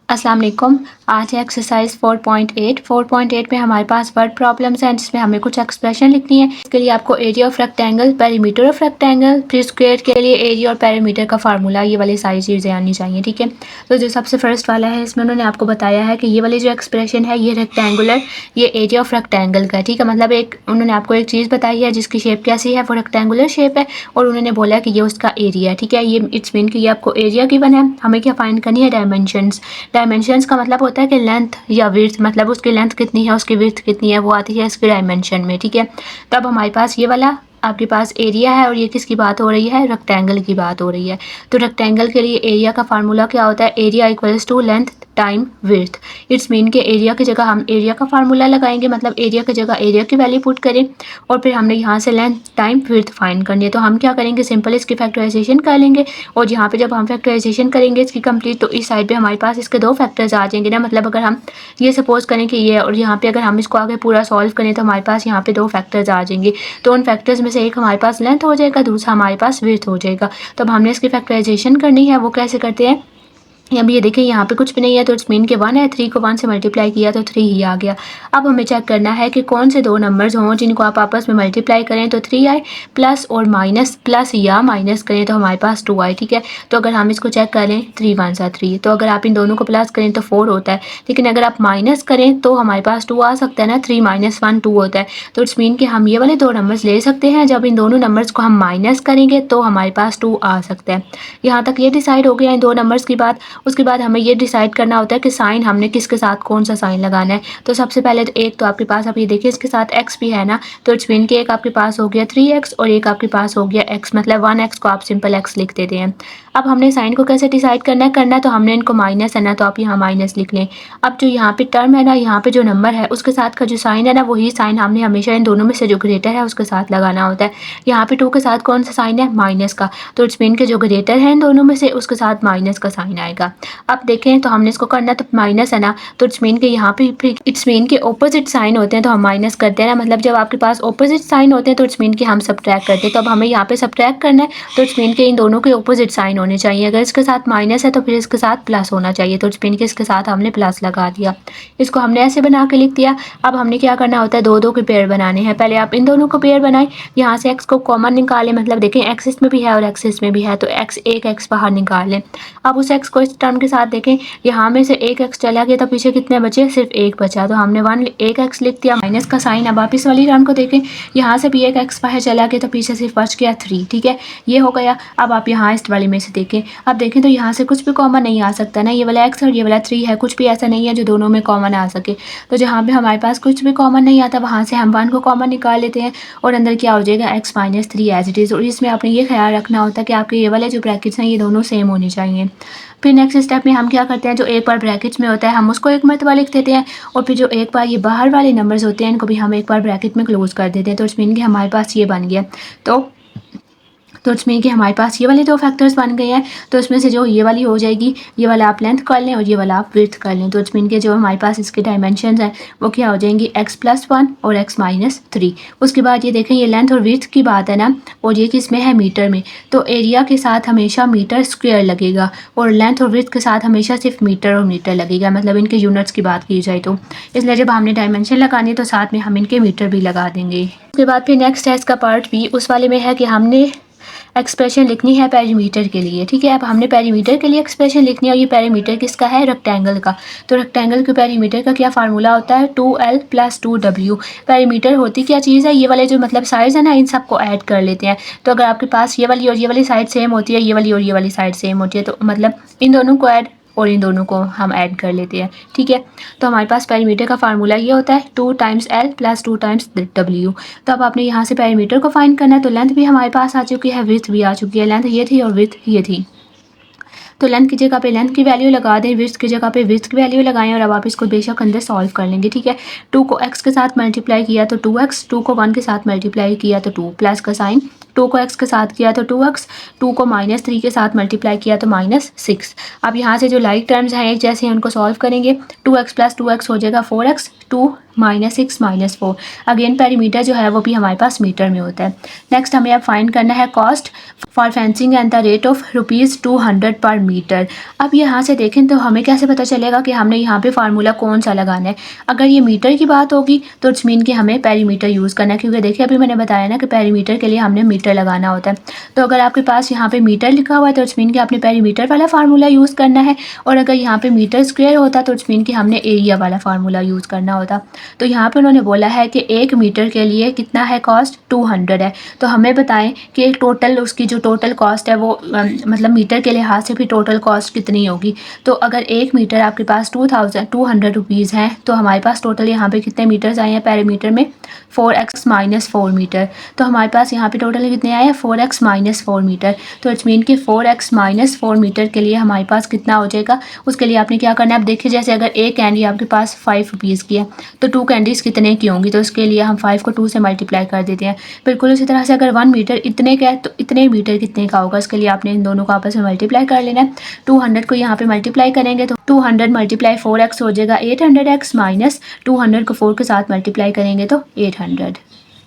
अस्सलाम वालेकुम। आज है एक्सरसाइज 4.8 में हमारे पास वर्ड प्रॉब्लम्स हैं जिसमें हमें कुछ एक्सप्रेशन लिखनी है। इसके लिए आपको area of rectangle, perimeter of rectangle, फिर स्क्वायर के लिए एरिया और पेरीमीटर का फार्मूला, ये वाली सारी चीज़ें आनी चाहिए। ठीक है, तो जो सबसे फर्स्ट वाला है इसमें उन्होंने आपको बताया है कि ये वाली जो एक्सप्रेशन है ये रेक्टेंगुलर, ये एरिया ऑफ रेक्टेंगल का। ठीक है, मतलब एक उन्होंने आपको एक चीज़ बताई है जिसकी शेप कैसी है, वो रेक्टेंगुलर शेप है और उन्होंने बोला कि ये उसका एरिया है। ठीक है, ये इट्स मीन कि ये आपको एरिया गिवन है। हमें क्या फाइंड करनी है? डायमेंशंस का मतलब होता है कि लेंथ या विड्थ, मतलब उसकी लेंथ कितनी है, उसकी विड्थ कितनी है, वो आती है इसके डायमेंशन में। ठीक है, तब हमारे पास ये वाला आपके पास एरिया है और ये किसकी बात हो रही है? रेक्टेंगल की बात हो रही है। तो रेक्टेंगल के लिए एरिया का फार्मूला क्या होता है? Area equals to length time width. It's mean के एरिया की जगह हम एरिया का फार्मूला लगाएंगे, मतलब एरिया की जगह एरिया की वैल्यू पुट करें और फिर हमने यहाँ से लेंथ टाइम विड्थ फाइंड करनी है। तो हम क्या करेंगे? सिंपल इसकी फैक्टराइजेशन कर लेंगे और यहाँ पे जब हम फैक्टराइजेशन करेंगे इसकी कंप्लीट, तो इस साइड पे हमारे पास इसके दो फैक्टर्स आ जाएंगे ना। मतलब अगर हम ये सपोज करें कि ये, और यहाँ पे अगर हम इसको आगे पूरा सॉल्व करें तो हमारे पास यहाँ पे दो फैक्टर्स आ जाएंगे। तो उन फैक्टर्स में से एक हमारे पास लेंथ हो जाएगा, दूसरा हमारे पास विड्थ हो जाएगा। तो अब हमने इसकी फैक्टराइजेशन करनी है, वो कैसे करते हैं? अब ये देखिए यहाँ पे कुछ भी नहीं है तो इट्स मीन के 1 है, 3 को 1 से मल्टीप्लाई किया तो 3 ही आ गया। अब हमें चेक करना है कि कौन से दो नंबर्स हों जिनको आप आपस में मल्टीप्लाई करें तो 3 आए, प्लस और माइनस, प्लस या माइनस करें तो हमारे पास 2 आए। ठीक है, तो अगर हम इसको चेक करें 3 1 सा 3, तो अगर आप इन दोनों को प्लस करें तो 4 होता है, लेकिन अगर आप माइनस करें तो हमारे पास 2 आ सकता है ना। 3 माइनस 1 2 होता है। तो इट्स मीन कि हम ये वाले दो नंबर्स ले सकते हैं, जब इन दोनों नंबर्स को हम माइनस करेंगे तो हमारे पास 2 आ सकता है। यहाँ तक ये डिसाइड हो गया इन दो नंबर्स की बात। उसके बाद हमें ये डिसाइड करना होता है कि साइन हमने किसके साथ कौन सा साइन लगाना है। तो सबसे पहले तो एक तो आपके पास, आप ये देखिए इसके साथ x भी है ना, तो इट्स मीन कि एक आपके पास हो गया 3x और एक आपके पास हो गया x, मतलब 1x को आप सिंपल x लिख देते हैं। अब हमने साइन को कैसे डिसाइड करना है तो हमने इनको माइनस है ना, तो आप यहाँ माइनस लिख लें। अब जो यहाँ पे टर्म है ना, यहाँ पे जो नंबर है उसके साथ का जो साइन है ना, वही साइन हमने हमेशा इन दोनों में से जो ग्रेटर है उसके साथ लगाना होता है। यहाँ पे 2 के साथ कौन सा साइन है? माइनस का। तो इट्स मीन के जो ग्रेटर है इन दोनों में से उसके साथ माइनस का साइन आएगा। अब देखें तो हमने इसको करना तो माइनस है ना, तो इट्स मीन के यहाँ पे इट्स मीन के ऑपोजिट साइन होते हैं तो हम माइनस करते हैं ना। मतलब जब आपके पास ऑपोजिट साइन होते हैं तो इट्स मीन के हम सब्ट्रैक्ट करते हैं। तो अब हमें यहाँ पे सब्ट्रैक्ट करना है तो इट्स मीन के इन दोनों के ऑपोजिट साइन होने चाहिए। अगर इसके साथ माइनस है तो फिर इसके साथ प्लस होना चाहिए, तो इट्स मीन के इसके साथ हमने प्लस लगा दिया। इसको हमने ऐसे बना के लिख दिया। अब हमने क्या करना होता है? दो दो के पेयर बनाने हैं। पहले आप इन दोनों को पेयर बनाएं, यहाँ से एक्स को कॉमन निकालें, मतलब देखें एक्सिस में भी है और एक्सिस में भी है, तो एक्स एक एक्स बाहर निकाल लें। अब उस एक्स को इस टर्म के साथ देखें, यहाँ में से एक एक्स चला गया तो पीछे कितने बचे? सिर्फ एक बचा, तो हमने एक एक्स लिख दिया माइनस का साइन। अब आप इस वाली टर्म को देखें, यहाँ से भी एक एक्स बाहर चला गया तो पीछे सिर्फ बच गया 3। ठीक है, ये हो गया। अब आप यहाँ इस वाले में से देखें, अब देखें तो यहाँ से कुछ भी कॉमन नहीं आ सकता ना, ये वाला एक्स और ये वाला 3 है, कुछ भी ऐसा नहीं है जो दोनों में कॉमन आ सके। तो जहाँ पे हमारे पास कुछ भी कॉमन नहीं आता वहाँ से हम 1 को कॉमन निकाल लेते हैं और अंदर क्या हो जाएगा? x minus 3 as it is. और इसमें आपने ये ख्याल रखना होता है कि आपके ये वाले जो ब्रैकेट्स हैं ये दोनों सेम होने चाहिए। फिर नेक्स्ट स्टेप में हम क्या करते हैं, जो एक बार ब्रैकेट्स में होता है हम उसको एक मरतबा लिख देते हैं और फिर जो एक बार ये बाहर वाले नंबर्स होते हैं इनको भी हम एक बार ब्रैकेट में क्लोज कर देते हैं। तो इट्स मीन कि हमारे पास ये बन गया। तो इट्स मीन कि हमारे पास ये वाले दो फैक्टर्स बन गए हैं। तो इसमें से जो ये वाली हो जाएगी, ये वाला आप लेंथ कर लें और ये वाला आप विड्थ कर लें। तो इट्स मीन कि जो हमारे पास इसके डायमेंशंस हैं वो क्या हो जाएंगी? x+1 और x-3। उसके बाद ये देखें, ये लेंथ और विड्थ की बात है ना, और ये किस में है? मीटर में। तो एरिया के साथ हमेशा मीटर स्क्वायर लगेगा और लेंथ और विड्थ के साथ हमेशा सिर्फ मीटर और मीटर लगेगा, मतलब इनके यूनिट्स की बात की जाए तो। इसलिए जब हमने डायमेंशन लगानी है तो साथ में हम इनके मीटर भी लगा देंगे। उसके बाद फिर नेक्स्ट है इसका पार्ट बी। उस वाले में है कि हमने एक्सप्रेशन लिखनी है पेरीमीटर के लिए। ठीक है, अब हमने पेरीमीटर के लिए एक्सप्रेशन लिखनी है और ये पेरीमीटर किसका है? रेक्टेंगल का। तो रेक्टेंगल के पेरीमीटर का क्या फार्मूला होता है? 2l + 2w। पेरीमीटर होती क्या चीज़ है? ये वाले जो मतलब साइड्स है ना, इन सबको ऐड कर लेते हैं। तो अगर आपके पास ये वाली और ये वाली साइड सेम होती है, ये वाली और ये वाली साइड सेम होती है, तो मतलब इन दोनों को ऐड और इन दोनों को हम ऐड कर लेते हैं। ठीक है, तो हमारे पास पेरीमीटर का फार्मूला ये होता है 2 × l + 2 × w। तो अब आपने यहाँ से पेरीमीटर को फाइंड करना है। तो लेंथ भी हमारे पास आ चुकी है, विड्थ भी आ चुकी है। लेंथ ये थी और विड्थ ये थी, तो लेंथ की जगह पे लेंथ की वैल्यू लगा दें, विड्थ की जगह पे विड्थ की वैल्यू लगाएं और अब आप इसको बेशक अंदर सॉल्व कर लेंगे। ठीक है, 2 को x के साथ मल्टीप्लाई किया तो 2x, 2 को 1 के साथ मल्टीप्लाई किया तो 2, प्लस का साइन 2 को x के साथ किया तो 2x, 2 को -3 के साथ मल्टीप्लाई किया तो -6। अब यहाँ से जो लाइक टर्म्स हैं एक जैसे हैं उनको सॉल्व करेंगे। 2x प्लस 2x हो जाएगा 4x, 2 -6 -4। अगेन पेरीमीटर जो है वो भी हमारे पास मीटर में होता है। नेक्स्ट हमें अब फाइंड करना है cost for fencing and the rate of ₹200 पर मीटर। अब यहाँ से देखें तो हमें कैसे पता चलेगा कि हमने यहाँ पे फार्मूला कौन सा लगाना है। अगर ये मीटर की बात होगी तो इट्स मीन कि हमें पेरीमीटर यूज़ करना है, क्योंकि देखिए अभी मैंने बताया ना कि पेरीमीटर के लिए हमने मीटर लगाना होता है। तो अगर आपके पास यहाँ पे मीटर लिखा हुआ है तो इट्स मीन कि आपने पेरीमीटर वाला फार्मूला यूज़ करना है, और अगर यहाँ पे मीटर स्क्वायर होता तो इट्स मीन कि हमने एरिया वाला फार्मूला यूज़ करना होता। तो यहाँ पे उन्होंने बोला है कि 1 मीटर के लिए कितना है कॉस्ट 200 है। तो हमें बताएं कि टोटल उसकी जो टोटल कॉस्ट है वो मतलब मीटर के लिहाज से भी टोटल कॉस्ट कितनी होगी। तो अगर 1 मीटर आपके पास 200 रुपीज़ हैं तो हमारे पास टोटल यहाँ पे कितने मीटर्स आए हैं पेरीमीटर में 4x - 4 मीटर। तो हमारे पास यहाँ पे टोटल कितने आए हैं 4x - 4 मीटर। तो इट्स मीन कि 4x - 4 मीटर के लिए हमारे पास कितना हो जाएगा। उसके लिए आपने क्या करना है, अब देखिए जैसे अगर एक कैंडी आपके पास 5 रुपीज़ की है तो 2 कैंडीज़ कितने की होंगी, तो इसके लिए हम 5 को 2 से मल्टीप्लाई कर देते हैं। बिल्कुल उसी तरह से अगर 1 मीटर इतने का है तो इतने मीटर कितने का होगा, इसके लिए आपने इन दोनों को आपस में मल्टीप्लाई कर लेना है। 200 को यहाँ पे मल्टीप्लाई करेंगे तो 200 × 4x हो जाएगा 800x, माइनस 200 को 4 के साथ मल्टीप्लाई करेंगे तो 800।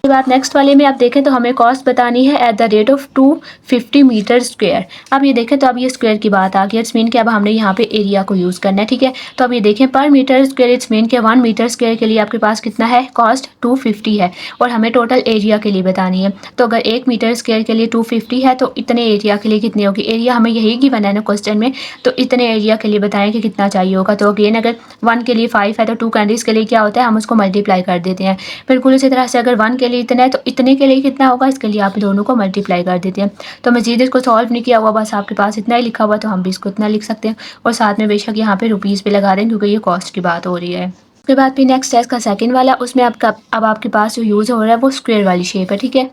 उसके बाद नेक्स्ट वाले में आप देखें तो हमें कॉस्ट बतानी है at the rate of 250 metre square. अब ये देखें तो अब ये स्क्वायर की बात आ गई, इट्स मीन कि अब हमने यहाँ पे एरिया को यूज़ करना है, ठीक है। तो अब ये देखें पर मीटर स्क्वायर, इट्स मीन कि 1 मीटर स्क्वायर के लिए आपके पास कितना है कॉस्ट 250 है, और हमें टोटल एरिया के लिए बतानी है। तो अगर 1 मीटर स्क्वायर के लिए 250 है तो इतने एरिया के लिए कितनी होगी, एरिया हमें यही गिवन है ना क्वेश्चन में, तो इतने एरिया के लिए बताएं कि कितना चाहिए होगा। तो अगेन अगर 1 के लिए 5 है तो 2 कैंडीज़ के लिए क्या होता है, हम उसको मल्टीप्लाई कर देते हैं। बिल्कुल इसी तरह से अगर 1 के लिए इतना है तो इतने के लिए कितना होगा, इसके लिए आप दोनों को मल्टीप्लाई कर देते हैं। तो मजीद इसको सॉल्व नहीं किया हुआ, बस आपके पास इतना ही लिखा हुआ तो हम भी इसको इतना लिख सकते हैं, और साथ में बेशक यहाँ पे रुपीज़ पे लगा दें क्योंकि ये कॉस्ट की बात हो रही है। उसके बाद फिर नेक्स्ट है इसका सेकंड वाला, उसमें अब आपके पास जो यूज़ हो रहा है वो स्क्वायर वाली शेप है, ठीक है।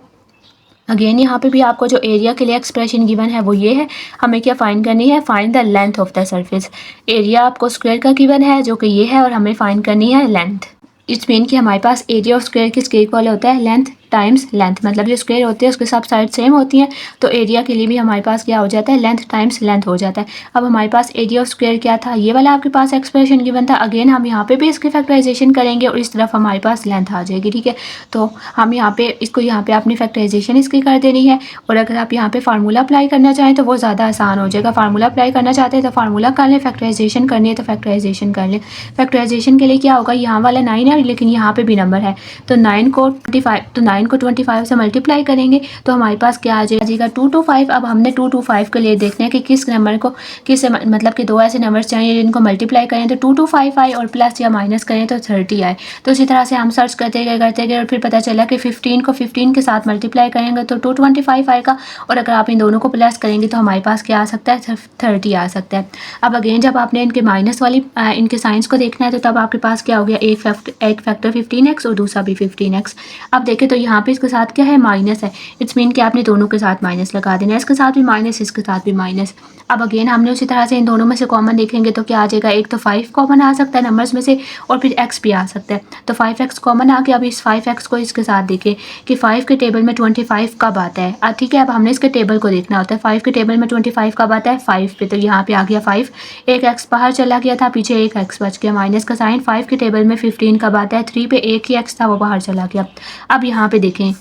अगेन यहाँ पे भी आपको जो एरिया के लिए एक्सप्रेशन गिवन है वो ये है, हमें क्या फाइंड करनी है, find the length of the surface. Area आपको स्क्वायर का गिवन है जो कि ये है, और हमें फाइंड करनी है लेंथ। इट्स मीन कि हमारे पास एरिया ऑफ स्क्वायर किसके इक्वल होता है, लेंथ टाइम्स लेंथ, मतलब जो स्क्वायर होते हैं उसके सब साइड सेम होती हैं, तो एरिया के लिए भी हमारे पास क्या हो जाता है, लेंथ टाइम्स लेंथ हो जाता है। अब हमारे पास एरिया ऑफ स्क्वायर क्या था, ये वाला आपके पास एक्सप्रेशन गिवन था। अगेन हम यहाँ पे भी इसकी फैक्टराइजेशन करेंगे और इस तरफ हमारे पास लेंथ आ जाएगी, ठीक है। तो हम यहाँ पे इसको यहाँ पे अपनी फैक्टराइजेशन इसकी कर देनी है, और अगर आप यहाँ पे फार्मूला अप्लाई करना चाहें तो वो ज़्यादा आसान हो जाएगा। फार्मूला अप्लाई करना चाहते हैं तो फार्मूला कर लें, फैक्टराइजेशन करनी है तो फैक्टराइजेशन कर लें। फैक्टराइजेशन के लिए क्या होगा, यहाँ वाला 9 है लेकिन यहाँ पे भी नंबर है, तो 9 को 25 से मल्टीप्लाई करेंगे तो हमारे पास क्या आ जाएगा 225। अब हमने 225 के लिए देखते हैं कि किस नंबर को किस मतलब कि दो ऐसे नंबर्स चाहिए जिनको मल्टीप्लाई करें तो 225 आए और प्लस या माइनस करें तो 30 आए। तो इसी तरह से हम सर्च करते गए और फिर पता चला कि 15 को 15 के साथ मल्टीप्लाई करेंगे तो 225 आएगा, और अगर आप इन दोनों को प्लस करेंगे तो हमारे पास क्या आ सकता है 30 आ सकता है। अब अगेन जब आपने इनके माइनस वाली इनके साइंस को देखना है तो तब आपके पास क्या हो गया, एक फैक्टर 15x और दूसरा भी 15x। अब देखें तो यहाँ पे इसके साथ क्या है, माइनस है, इट्स मीन कि आपने दोनों के साथ माइनस लगा देना है, इसके साथ भी माइनस इसके साथ भी माइनस। अब अगेन हमने उसी तरह से इन दोनों में से कॉमन देखेंगे तो क्या आ जाएगा, एक तो 5 कॉमन आ सकता है नंबर्स में से और फिर x भी आ सकता है, तो 5x कॉमन आ गया। अब इस 5x को इसके साथ देखें कि 5 के टेबल में 25 कब आता है, ठीक है। अब हमने इसके टेबल को देखना होता है, 5 के टेबल में 25 कब आता है 5 पे, तो यहाँ पे आ गया 5, एक x बाहर चला गया था, पीछे एक x बच गया, माइनस का साइन। 5 के टेबल में 15 कब आता है 3 पे, एक ही x था वो बाहर चला गया। अब यहाँ पे देखें,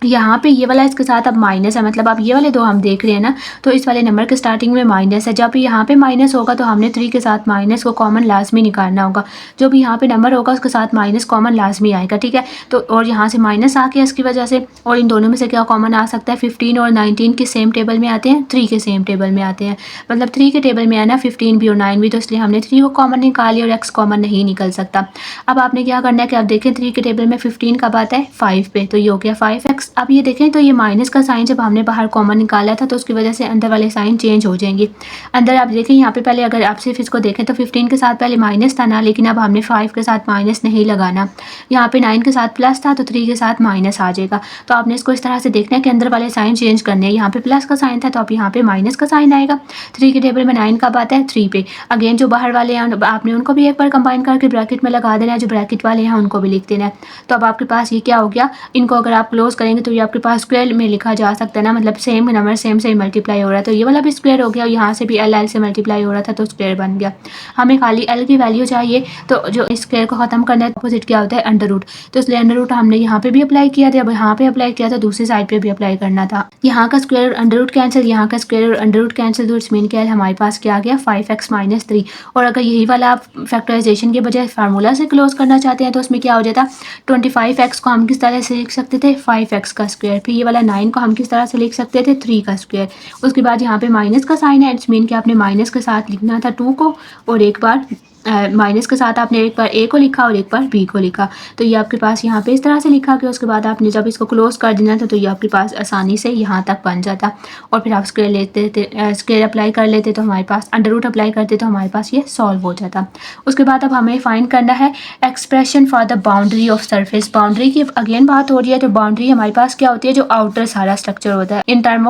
यहाँ पे ये वाला इसके साथ अब माइनस है, मतलब अब ये वाले दो हम देख रहे हैं ना, तो इस वाले नंबर के स्टार्टिंग में माइनस है। जब भी यहाँ पे माइनस होगा तो हमने 3 के साथ माइनस को कॉमन लाजमी निकालना होगा, जो भी यहाँ पे नंबर होगा उसके साथ माइनस कॉमन लाजमी आएगा, ठीक है। तो और यहाँ से माइनस आ गया इसकी वजह से, और इन दोनों में से क्या कॉमन आ सकता है, 15 और 19 के सेम टेबल में आते हैं, 3 के सेम टेबल में आते हैं, मतलब 3 के टेबल में है ना 15 भी और 9 भी, तो इसलिए हमने 3 को कॉमन निकाली और x कॉमन नहीं निकल सकता। अब आपने क्या करना है कि आप देखें 3 के टेबल में 15 कब आता है 5 पे, तो ये हो गया 5x। अब ये देखें तो ये माइनस का साइन जब हमने बाहर कॉमन निकाला था तो उसकी वजह से अंदर वाले साइन चेंज हो जाएंगे। अंदर आप देखें यहाँ पे पहले अगर आप सिर्फ इसको देखें तो 15 के साथ पहले माइनस था ना, लेकिन अब हमने 5 के साथ माइनस नहीं लगाना, यहाँ पे 9 के साथ प्लस था तो 3 के साथ माइनस आ जाएगा। तो आपने इसको इस तरह से देखना है कि अंदर वाले साइन चेंज करने हैं, यहाँ पे प्लस का साइन था तो अब यहाँ पे माइनस का साइन आएगा। 3 के टेबल में 9 कब आता है 3 पे, अगेन जो बाहर वाले हैं आपने उनको भी एक बार कंबाइन करके ब्रैकेट में लगा देना है, जो ब्रैकेट वाले हैं उनको भी लिख देना है। तो अब आपके पास ये क्या हो गया, इनको अगर आप क्लोज करेंगे तो ये आपके पास स्क्वायर में लिखा जा सकता है ना, मतलब सेम नंबर सेम से मल्टीप्लाई हो रहा है, तो ये वाला भी स्क्वायर हो गया और यहाँ से भी एल से मल्टीप्लाई हो रहा था तो स्क्वायर बन गया। हमें खाली एल की वैल्यू चाहिए, तो जो स्क्वायर को ख़त्म करना है अपोजिट क्या होता है अंडर रूट, तो इसलिए अंडर रूट हमने यहाँ पे भी अप्लाई किया था, अब यहाँ पे अप्लाई किया था, दूसरी साइड पे भी अप्लाई करना था। यहाँ का स्क्वायर और अंडर रूट कैंसिल, यहाँ का स्क्वायर और अंडर रूट कैंसिल, तो इट्स मीन क्या है हमारे पास क्या आ गया 5x - 3। और अगर यही वाला आप फैक्टराइजेशन के बजाय फार्मूला से क्लोज करना चाहते हैं तो उसमें क्या हो जाता 25x को हम किस तरह से लिख सकते थे 5x का स्क्वायर, फिर ये वाला 9 को हम किस तरह से लिख सकते थे 3 का स्क्वायर। उसके बाद यहाँ पे माइनस का साइन है, इट्स मीन कि आपने माइनस के साथ लिखना था 2 को और एक बार माइनस के साथ आपने एक बार ए को लिखा और एक बार बी को लिखा, तो ये आपके पास यहाँ पे इस तरह से लिखा गया। उसके बाद आपने जब इसको क्लोज कर देना था तो ये आपके पास आसानी से यहाँ तक बन जाता और फिर आप स्क्वायर लेते थे, स्क्वायर अप्लाई कर लेते तो हमारे पास अंडर रूट अप्लाई करते तो हमारे पास ये सॉल्व हो जाता। उसके बाद अब हमें फाइंड करना है expression for the boundary of surface. Boundary की अगेन बात हो रही है, तो बाउंड्री हमारे पास क्या होती है जो आउटर सारा स्ट्रक्चर होता है। इन टर्म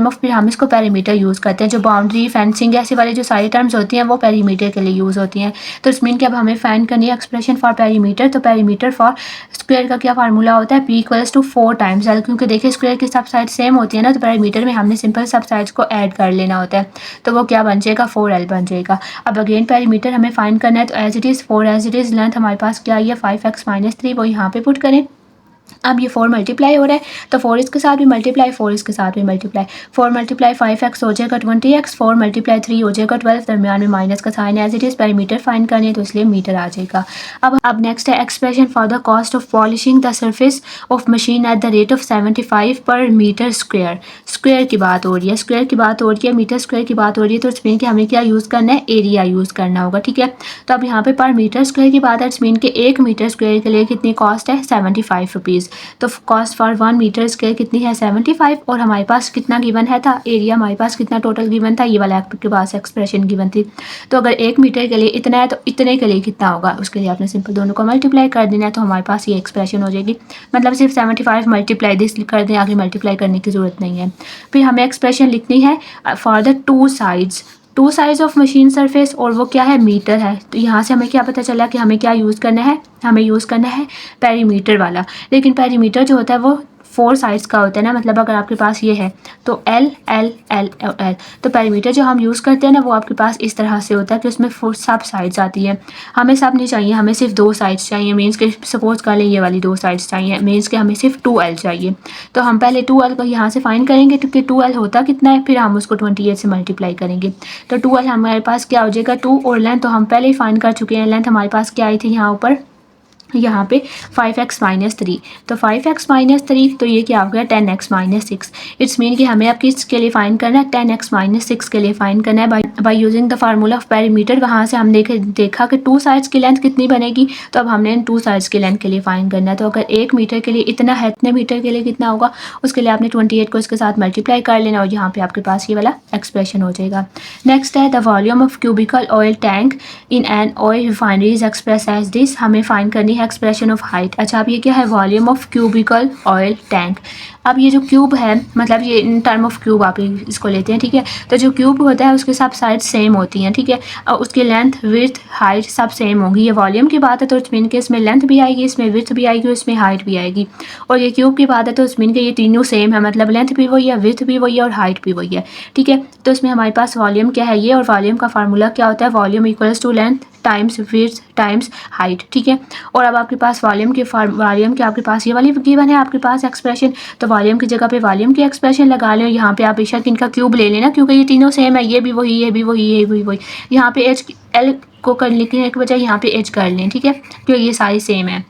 ऑफ फिर हम इसको पेरीमीटर यूज़ करते हैं। जो बाउंड्री फेंसिंग ऐसे वाले जो सारी टर्म्स होती हैं वो पेरीमीटर के लिए यूज़ होती हैं। तो इस मीन कि अब हमें फाइंड करनी है एक्सप्रेशन फॉर पेरीमीटर, तो पेरीमीटर फॉर स्क्वायर का क्या फार्मूला होता है P = 4 टाइम्स L, क्योंकि देखिए स्क्वायर की सब साइड सेम होती है ना, तो पेरीमीटर में हमने सिंपल सब साइड्स को ऐड कर लेना होता है, तो वो क्या बन जाएगा 4L बन जाएगा। अब अगेन पेरीमीटर हमें फाइंड करना है, तो as it is 4 as it is length हमारे पास क्या आई है 5x - 3, वो यहाँ पे पुट करें। अब ये 4 मल्टीप्लाई हो रहा है तो 4 इसके साथ भी मल्टीप्लाई, 4 इसके साथ भी मल्टीप्लाई, 4 × 5x हो जाएगा 20x, 4 × 3 हो जाएगा 12, दरमियान में माइनस का sign as it is, perimeter find करने है तो इसलिए मीटर आ जाएगा। अब नेक्स्ट है expression for the cost of polishing the surface of machine eight the rate of 75 पर मीटर स्क्वायर। स्क्वायर की बात हो रही है, स्क्वायर की बात हो रही है, मीटर स्क्वायर की बात हो रही है, तो इट्स मीन कि हमें क्या यूज़ करना है एरिया यूज़ करना होगा, ठीक है। तो अब यहाँ पे पर मीटर स्क्वायर की बात है, इट्स मीन कि 1 मीटर स्क्वायर के लिए कितनी कॉस्ट है 75 रुपीज़, तो कॉस्ट फॉर 1 मीटर स्क्वायर कितनी है 75, और हमारे पास कितना गिवन है था एरिया, हमारे पास कितना टोटल गिवन था, ये वाला आपके पास एक्सप्रेशन गिवन थी। तो अगर 1 मीटर के लिए इतना है तो इतने के लिए कितना होगा, उसके लिए आपने सिंपल दोनों को मल्टीप्लाई कर देना है, तो हमारे पास ये एक्सप्रेशन हो जाएगी। मतलब सिर्फ 75 मल्टीप्लाई दिस कर दें, आगे मल्टीप्लाई करने की ज़रूरत नहीं है। फिर हमें एक्सप्रेशन लिखनी है for the two sides of machine surface, और वो क्या है मीटर है। तो यहाँ से हमें क्या पता चला कि हमें क्या यूज़ करना है, हमें यूज़ करना है पेरीमीटर वाला, लेकिन पेरीमीटर जो होता है वो 4 साइड्स का होता है ना, मतलब अगर आपके पास ये है तो L L L और L, तो पेरीमीटर जो हम यूज़ करते हैं ना वो आपके पास इस तरह से होता है कि उसमें 4 सब साइड्स आती है। हमें सब नहीं चाहिए, हमें सिर्फ 2 साइड्स चाहिए, मीन्स के सपोज कर लें ये वाली 2 साइड्स चाहिए, मीन्स के हमें सिर्फ 2L चाहिए। तो हम पहले 2L को यहाँ से फाइंड करेंगे, क्योंकि 2L होता कितना है, फिर हम उसको 28 से मल्टीप्लाई करेंगे, तो 2L हमारे पास क्या हो जाएगा 2, और लेंथ तो हम पहले ही फाइंड कर चुके हैं, लेंथ हमारे पास क्या आई थी यहाँ ऊपर यहाँ पे 5x - 3, तो 5x - 3 तो ये क्या हो गया 10x - 6। इट्स मीन कि हमें अब किसके लिए फाइंड करना है 10x - 6 के लिए फाइंड करना है by using the formula of perimeter. वहाँ से हम देखा कि 2 साइड्स की लेंथ कितनी बनेगी, तो अब हमने इन 2 साइड्स की लेंथ के लिए फाइंड करना है। तो अगर 1 मीटर के लिए इतना है, इतने मीटर के लिए कितना होगा, उसके लिए आपने 28 को इसके साथ मल्टीप्लाई कर लेना और यहाँ पे आपके पास ये वाला एक्सप्रेशन हो जाएगा। नेक्स्ट है the volume of cubical oil tank in an oil refinery is express as this. हमें फाइंड करनी है एक्सप्रेशन ऑफ हाइट। अच्छा, अब ये क्या है volume of cubical oil tank. अब ये जो क्यूब है, मतलब ये इन टर्म ऑफ क्यूब आप इसको लेते हैं, ठीक है। तो जो क्यूब होता है उसके सब साइड सेम होती हैं, ठीक है, और उसकी लेंथ विड्थ हाइट सब सेम होगी। ये वॉल्यूम की बात है तो इट्स मीन के इसमें लेंथ भी आएगी, इसमें विड्थ भी आएगी, इसमें हाइट भी आएगी। और ये क्यूब की बात है तो इट्स मीन के ये तीनों सेम है, मतलब लेंथ भी वही है, विड्थ भी वही है और हाइट भी वही है, ठीक है। तो इसमें हमारे पास वॉल्यूम क्या है ये, और वॉल्यूम का फार्मूला क्या होता है, volume equals to length times width times height, ठीक है। और अब आपके पास वॉल्यूम के आपके पास ये वाली गिवन है आपके पास एक्सप्रेशन, तो वॉल्यूम की जगह पे वॉल्यूम की एक्सप्रेशन लगा लें। यहाँ पे आप बेशक इनका क्यूब ले लेना, क्योंकि ये तीनों सेम है, ये भी वही, ये भी वही, ये भी वही। यहाँ पे एच एल को कर लिखने के बजाय यहाँ पे एच कर लें, ठीक है, क्योंकि ये सारी सेम है।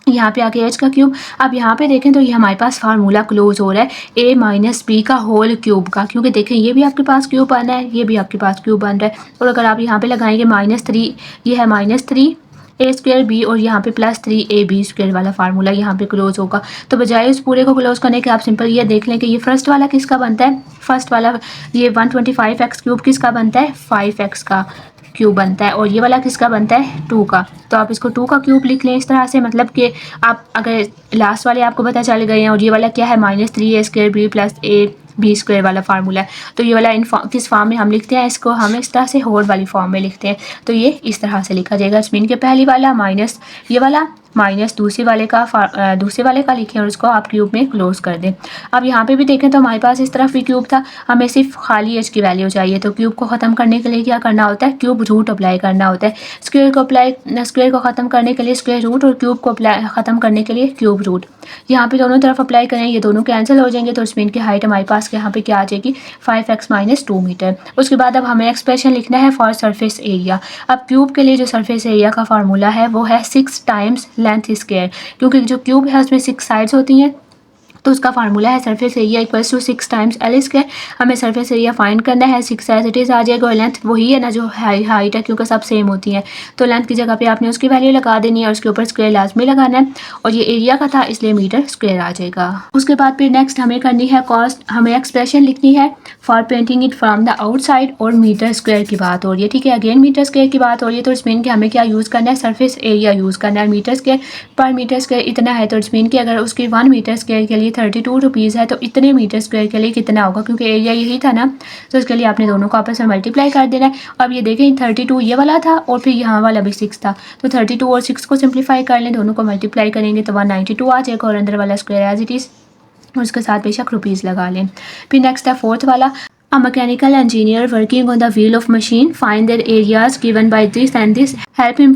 यहाँ पे आके एच का क्यूब। अब यहाँ पे देखें तो ये हमारे पास फार्मूला क्लोज हो रहा है a - b का होल क्यूब का, क्योंकि देखें ये भी आपके पास क्यूब बना है, ये भी आपके पास क्यूब बन रहा है। और अगर आप यहाँ पे लगाएंगे -3, ये है -3a² b, और यहाँ पे +3ab² वाला फार्मूला यहाँ पे क्लोज होगा। तो बजाय उस पूरे को क्लोज करने के आप सिंपल ये देख लें कि ये फर्स्ट वाला किसका बनता है, फर्स्ट वाला ये 125x³ किसका बनता है 5x का क्यूब बनता है, और ये वाला किसका बनता है 2 का। तो आप इसको 2 का क्यूब लिख लें इस तरह से, मतलब कि आप अगर लास्ट वाले आपको पता चल गए हैं, और ये वाला क्या है -3a² b + ab² वाला फार्मूला है। तो ये वाला किस फॉर्म में हम लिखते हैं, इसको हम इस तरह से होल वाली फॉर्म में लिखते हैं। तो ये इस तरह से लिखा जाएगा, इट्स मीन के पहली वाला माइनस ये वाला माइनस दूसरे वाले का लिखें और उसको आप क्यूब में क्लोज कर दें। अब यहाँ पे भी देखें तो हमारे पास इस तरफ भी क्यूब था, हमें सिर्फ खाली एज की वैल्यू चाहिए। तो क्यूब को ख़त्म करने के लिए क्या करना होता है, क्यूब रूट अप्लाई करना होता है। स्क्वायर को ख़त्म करने के लिए स्क्वायर रूट और क्यूब को ख़त्म करने के लिए क्यूब रूट। यहाँ पे दोनों तरफ अप्लाई करें, ये दोनों कैंसिल हो जाएंगे तो इसमें इनकी हाइट हमारे पास यहाँ पे क्या आ जाएगी 5x - 2 मीटर। उसके बाद अब हमें एक्सप्रेशन लिखना है फॉर सरफेस एरिया। अब क्यूब के लिए जो सरफेस एरिया का फार्मूला है वो है 6 टाइम्स लेंथ स्क्वायर, क्योंकि जो क्यूब है उसमें 6 साइड्स होती हैं तो उसका फार्मूला है surface area equals to 6 times L square. हमें सरफेस एरिया फाइंड करना है, 6 एज इट इज़ आ जाएगा और लेंथ वही है ना जो हाइट है, क्योंकि सब सेम होती है। तो लेंथ की जगह पे आपने उसकी वैल्यू लगा देनी है और उसके ऊपर स्क्वायर लाजमी लगाना है, और ये एरिया का था इसलिए मीटर स्क्वायर आ जाएगा। उसके बाद फिर नेक्स्ट हमें करनी है कॉस्ट, हमें एक्सप्रेशन लिखनी है for painting it from the outside, और मीटर स्क्वायर की बात हो रही है, ठीक है। अगेन मीटर स्क्वायर की बात हो रही है तो इसमें कि हमें क्या यूज़ करना है, सरफेस एरिया यूज़ करना है। मीटर स्क्वायर पर मीटर स्क्वायर इतना है तो इसमें कि अगर उसकी 1 मीटर स्क्वायर के लिए 32 रुपीज़ है तो इतने मीटर स्क्वायर के लिए कितना होगा, क्योंकि एरिया यही था ना, तो इसके लिए आपने दोनों को आपस में मल्टीप्लाई कर देना है। अब ये देखें 32 ये वाला था और फिर यहाँ वाला भी 6 था, तो 32 और 6 को सिंप्लीफाई कर लें, दोनों को मल्टीप्लाई करेंगे तो 192 आ जाएगा और अंदर वाला स्क्वायर एज इट इज़, उसके साथ बेशक रुपीज़ लगा लें। फिर नेक्स्ट है फोर्थ वाला, A mechanical engineer working on the wheel of machine find their areas given by this and this help him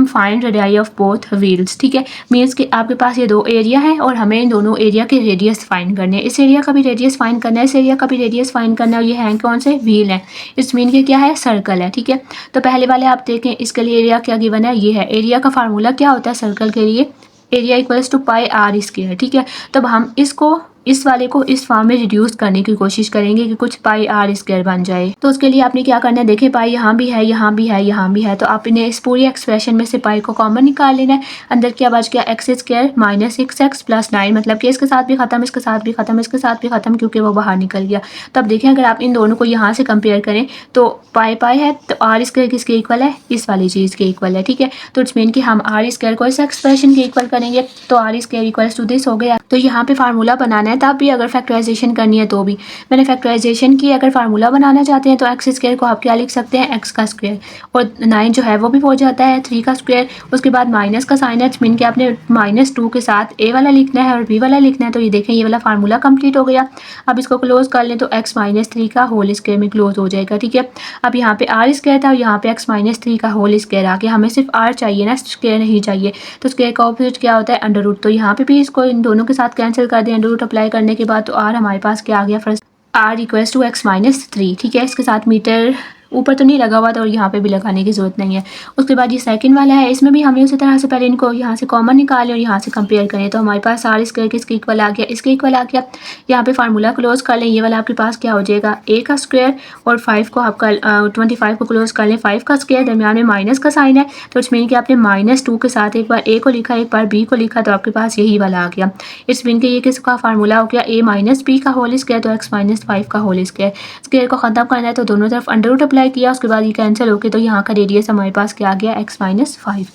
find radii of both wheels, ठीक है। मीन्स कि आपके पास ये दो एरिया है और हमें इन दोनों एरिया के रेडियस फाइंड करने हैं। इस एरिया का भी रेडियस फाइंड करना है, इस एरिया का भी रेडियस फाइंड करना है, और ये हैं कौन से, व्हील है। इस मीन के क्या है, सर्कल है, ठीक है। तो पहले वाले आप देखें, इसके लिए एरिया क्या गिवन है, ये है। एरिया का फार्मूला क्या होता है सर्कल के लिए, area equals to pi r square, ठीक है। तब हम इसको इस वाले को इस फॉर्म में रिड्यूस करने की कोशिश करेंगे कि कुछ पाई आर स्क्वायर बन जाए। तो उसके लिए आपने क्या करना है, देखिए पाई यहाँ भी है, यहाँ भी है, यहाँ भी है, तो आप इन्हें इस पूरी एक्सप्रेशन में से पाई को कॉमन निकाल लेना है। अंदर क्या बच गया, x square minus 6x plus 9, मतलब कि इसके साथ भी खत्म, इसके साथ भी खत्म, इसके साथ भी खत्म, क्योंकि वो बाहर निकल गया। तो अब देखें अगर आप इन दोनों को यहाँ से कंपेयर करें तो पाई पाई है तो आर स्क्वायर किसके इक्वल है, इस वाली चीज़ के इक्वल है, ठीक है। तो इट्स मीन कि हम आर स्क्वायर को इस एक्सप्रेशन के इक्वल करेंगे, तो r square equals to this हो गया। तो यहाँ पे फार्मूला बनाना है, तब भी अगर फैक्टराइजेशन करनी है तो भी मैंने फैक्टराइजेशन की। अगर फार्मूला बनाना चाहते हैं तो एक्स स्क्वायर को आप क्या लिख सकते हैं, एक्स का स्क्वायर, और 9 जो है वो भी हो जाता है 3 का स्क्वायर। उसके बाद माइनस का साइन है, मीन कि आपने -2 के साथ ए वाला लिखना है और बी वाला लिखना है। तो ये देखें ये वाला फार्मूला कंप्लीट हो गया। अब इसको क्लोज कर लें तो x - 3 का होल स्क्वायर में क्लोज हो जाएगा, ठीक है। अब यहाँ पे आर स्क्वायर था और यहाँ पे x - 3 का होल स्क्वायर आ गया। हमें सिर्फ आर चाहिए ना, स्क्वायर नहीं चाहिए। तो स्क्वायर का ऑपोजिट क्या होता है, अंडर रूट। तो यहाँ पे भी इसको इन दोनों के साथ कैंसिल कर दें अंडर रूट अप्लाई करने के बाद, तो आर हमारे पास क्या आ गया, first r equals to x - 3, ठीक है। इसके साथ मीटर ऊपर तो नहीं लगा हुआ था और यहाँ पे भी लगाने की ज़रूरत नहीं है। उसके बाद ये सेकंड वाला है, इसमें भी हमने उसी तरह से पहले इनको यहाँ से कॉमन निकालें और यहाँ से कंपेयर करें, तो हमारे पास आर स्क्वायर किसके इक्वल आ गया, इसके इक्वल आ गया। यहाँ पे फार्मूला क्लोज कर लें, ये वाला आपके पास क्या हो जाएगा, a का स्क्वायर, और 5 को आपका 25 को क्लोज कर लें, 5 का स्क्वायर, दरमियान में माइनस का साइन है, तो इट्स मीन कि आपने -2 के साथ एक बार a को लिखा एक बार b को लिखा, तो आपके पास यही वाला आ गया। इट्स मीन कि ये किसका फार्मूला हो गया, a - b का होल स्क्वायर, तो x - 5 का होल स्क्वायर। स्क्वायर को ख़त्म करना है तो दोनों तरफ अंडर रूट अप्लाई किया, उसके बाद कैंसिल होके तो यहाँ का रेडियस हमारे पास क्या आ गया, x - 5।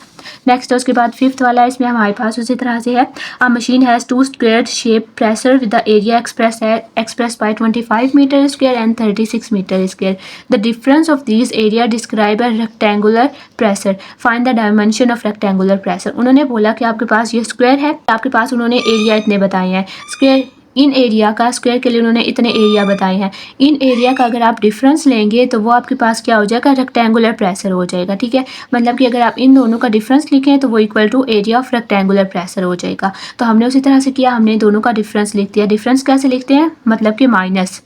नेक्स्ट उसके बाद फिफ्थ वाला है, इसमें हमारे पास उसी तरह से है, a machine has 2 squared shape pressure with the area express by 25 metre square and 36 metre square. The difference of this area describe a rectangular pressure, find the dimension of rectangular pressure. उन्होंने बोला कि आपके पास ये square है, आपके पास उन्होंने area इतने बताए हैं, स्क्वायर इन एरिया का स्क्वायर के लिए उन्होंने इतने एरिया बताए हैं। इन एरिया का अगर आप डिफरेंस लेंगे तो वो आपके पास क्या हो जाएगा, रेक्टेंगुलर प्रेशर हो जाएगा, ठीक है। मतलब कि अगर आप इन दोनों का डिफरेंस लिखें तो वो equal to area of rectangular pressure हो जाएगा। तो हमने उसी तरह से किया, हमने दोनों का डिफरेंस लिख दिया। डिफरेंस कैसे लिखते हैं, मतलब कि माइनस,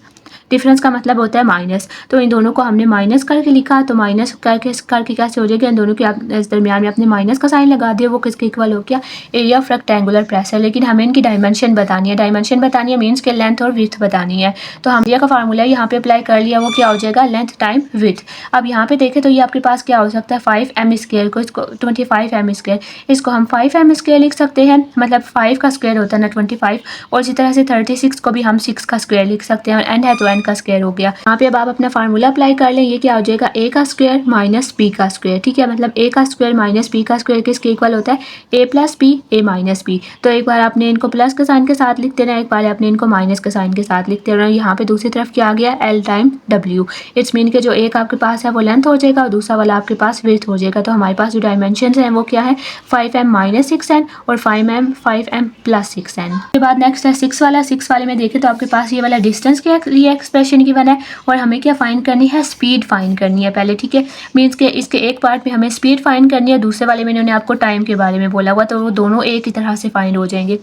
डिफरेंस का मतलब होता है माइनस, तो इन दोनों को हमने माइनस करके लिखा, तो माइनस करके कैसे हो जाएगा, इन दोनों के दरमियान में अपने माइनस का साइन लगा दिया, वो किसके इक्वल हो गया, एरिया ऑफ रेक्टेंगुलर प्रेशर। लेकिन हमें इनकी डायमेंशन बतानी है, डायमेंशन बतानी है मीन्स के लेंथ और विड्थ बतानी है। तो हम एरिया का फार्मूला यहाँ पे अप्लाई कर लिया, वो क्या हो जाएगा, लेंथ टाइम विड्थ। अब यहाँ पे देखें तो ये आपके पास क्या हो सकता है, 5m स्क्वायर को, इसको 25m स्क्वायर, इसको हम 5m स्क्वायर लिख सकते हैं, मतलब 5 का स्क्वायर होता है ना 25, और इसी तरह से 36 को भी हम 6 का स्क्वायर लिख सकते हैं, और n है तो n का स्क्वायर हो गया। यहाँ पे अब आप अपना फार्मूला अप्लाई कर लें, ये क्या हो जाएगा a का स्क्वायर माइनस b का स्क्वायर, ठीक है। मतलब a का स्क्वायर माइनस b का स्क्वायर किसके इक्वल होता है, a plus b a minus b। तो एक बार आपने इनको प्लस के साइन के साथ लिख देना, एक बार आपने इनको माइनस के साइन के साथ लिख देना। यहाँ पे दूसरी तरफ क्या आ गया, l time w। It's mean के जो एक आपके पास है वो लेंथ हो जाएगा और दूसरा वाला आपके पास विड्थ हो जाएगा। तो हमारे पास जो डायमेंशन हैं वो क्या है, 5m माइनस 6n और 5m प्लस 6n। उसके बाद नेक्स्ट है 6 वाला। 6 वाले में देखें तो आपके पास ये वाला डिस्टेंस के लिए एक्सप्रेशन गिवन है और हमें क्या फाइंड करनी है, स्पीड फाइंड करनी है पहले, ठीक है। मीन्स के इसके एक पार्ट में हमें स्पीड फाइंड करनी है, दूसरे वाले में इन्होंने आपको टाइम के बारे में बोला हुआ, तो वो दोनों एक ही तरह से फाइंड हो जाएंगे,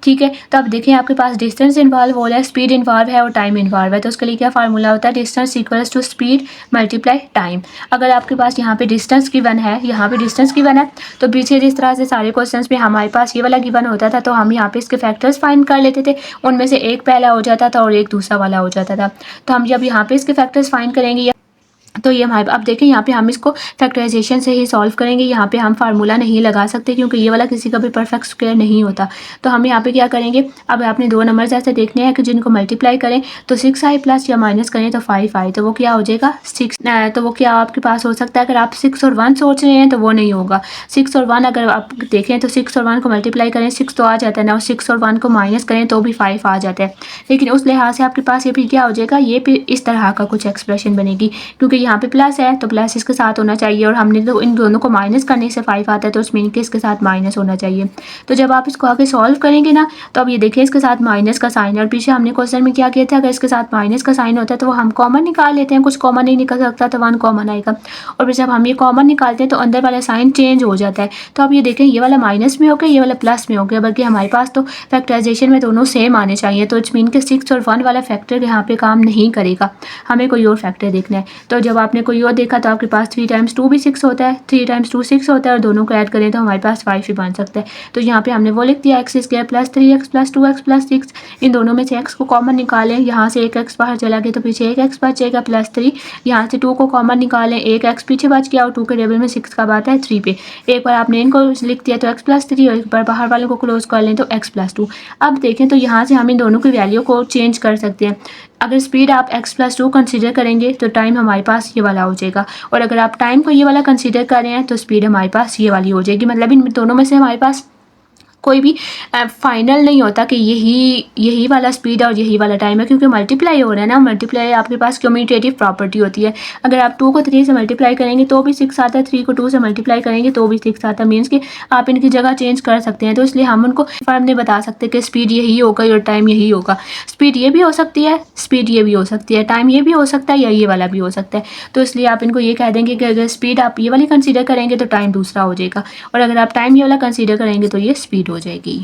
ठीक है। तो अब देखें आपके पास डिस्टेंस इन्वॉल्व हो रहा है, स्पीड इन्वॉल्व है और टाइम इन्वॉल्व है। तो उसके लिए क्या फार्मूला होता है, distance equals to speed multiply time. अगर आपके पास यहाँ पे डिस्टेंस गिवन है, यहाँ पे डिस्टेंस गिवन है, तो पीछे जिस तरह से सारे क्वेश्चंस में हमारे पास ये वाला गिवन होता था तो हम यहाँ पे इसके फैक्टर्स फाइंड कर लेते थे, उनमें से एक पहला हो जाता था और एक दूसरा वाला हो जाता था। तो हम जब यहाँ पे इसके फैक्टर्स फाइंड करेंगे तो ये हमारे, अब देखें यहाँ पे हम इसको फैक्टराइजेशन से ही सॉल्व करेंगे। यहाँ पे हम फार्मूला नहीं लगा सकते क्योंकि ये वाला किसी का भी परफेक्ट स्क्वायर नहीं होता। तो हम यहाँ पे क्या करेंगे, अब आपने दो नंबर्स ऐसे देखने हैं कि जिनको मल्टीप्लाई करें तो 6 आए प्लस या माइनस करें तो 5 आए, तो वो क्या हो जाएगा 6। तो वो क्या आपके पास हो सकता है, अगर आप 6 और 1 सोच रहे हैं तो वो नहीं होगा। 6 और 1 अगर आप देखें तो 6 और 1 को मल्टीप्लाई करें 6 तो आ जाता है ना, और 6 और 1 को माइनस करें तो भी 5 आ जाता है। लेकिन उस लिहाज से आपके पास ये भी क्या हो जाएगा, ये भी इस तरह का कुछ एक्सप्रेशन बनेगी, क्योंकि यहाँ पे प्लस है तो प्लस इसके साथ होना चाहिए और हमने तो इन दोनों को माइनस करने से 5 आता है तो उस मीन के इसके साथ माइनस होना चाहिए। तो जब आप इसको आगे सॉल्व करेंगे ना तो अब ये देखिए इसके साथ माइनस का साइन है और पीछे हमने क्वेश्चन में क्या किया था, अगर इसके साथ माइनस का साइन होता है तो वो हम कॉमन निकाल लेते हैं, कुछ कॉमन नहीं निकल सकता तो 1 कॉमन आएगा, और फिर जब हम ये कॉमन निकालते हैं तो अंदर वाला साइन चेंज हो जाता है। तो अब ये देखें ये वाला माइनस में हो गया, ये वाला प्लस में हो गया, बल्कि हमारे पास तो फैक्टराइजेशन में दोनों सेम आने चाहिए। तो इट्स मीन के 6 और 1 वाला फैक्टर यहाँ पे काम नहीं करेगा, हमें कोई और फैक्टर देखना है। तो जब आपने कोई और देखा तो आपके पास 3 टाइम्स 2 भी 6 होता है, 3 टाइम्स 2 6 होता है और दोनों को ऐड करें तो हमारे पास 5 ही बन सकता है। तो यहाँ पे हमने वो लिख दिया x square plus 3x plus 2x plus 6। इन दोनों में से x को कॉमन निकालें, यहाँ से एक x बाहर चला गया तो पीछे एक x बचेगा प्लस 3। यहाँ से 2 को कॉमन निकालें, एक x पीछे बच गया और 2 के टेबल में 6 का बात है 3 पे। एक बार आपने इनको लिख दिया तो x प्लस 3 और एक बार बाहर वालों को क्लोज कर लें तो x प्लस 2। अब देखें तो यहाँ से हम इन दोनों की वैल्यू को चेंज कर सकते हैं। अगर स्पीड आप x प्लस 2 कंसीडर करेंगे तो टाइम हमारे पास ये वाला हो जाएगा, और अगर आप टाइम को ये वाला कंसीडर कर रहे हैं तो स्पीड हमारे पास ये वाली हो जाएगी। मतलब इन दोनों में से हमारे पास कोई भी फाइनल नहीं होता कि यही वाला स्पीड और यही वाला टाइम है, क्योंकि मल्टीप्लाई हो रहा है ना। मल्टीप्लाई आपके पास कम्यूटेटिव प्रॉपर्टी होती है, अगर आप 2 को 3 से मल्टीप्लाई करेंगे तो भी 6 आता है, 3 को 2 से मल्टीप्लाई करेंगे तो भी 6 आता है। मीन्स कि आप इनकी जगह चेंज कर सकते हैं। तो इसलिए हम उनको फॉर्म नहीं बता सकते कि स्पीड यही होगा और टाइम यही होगा। स्पीड ये भी हो सकती है, स्पीड ये भी हो सकती है, टाइम ये भी हो सकता है या ये वाला भी हो सकता है। तो इसलिए आप इनको ये कह देंगे कि अगर स्पीड आप ये वाली कंसीडर करेंगे तो टाइम दूसरा हो जाएगा, और अगर आप टाइम ये वाला कंसीडर करेंगे तो ये स्पीड हो जाएगी।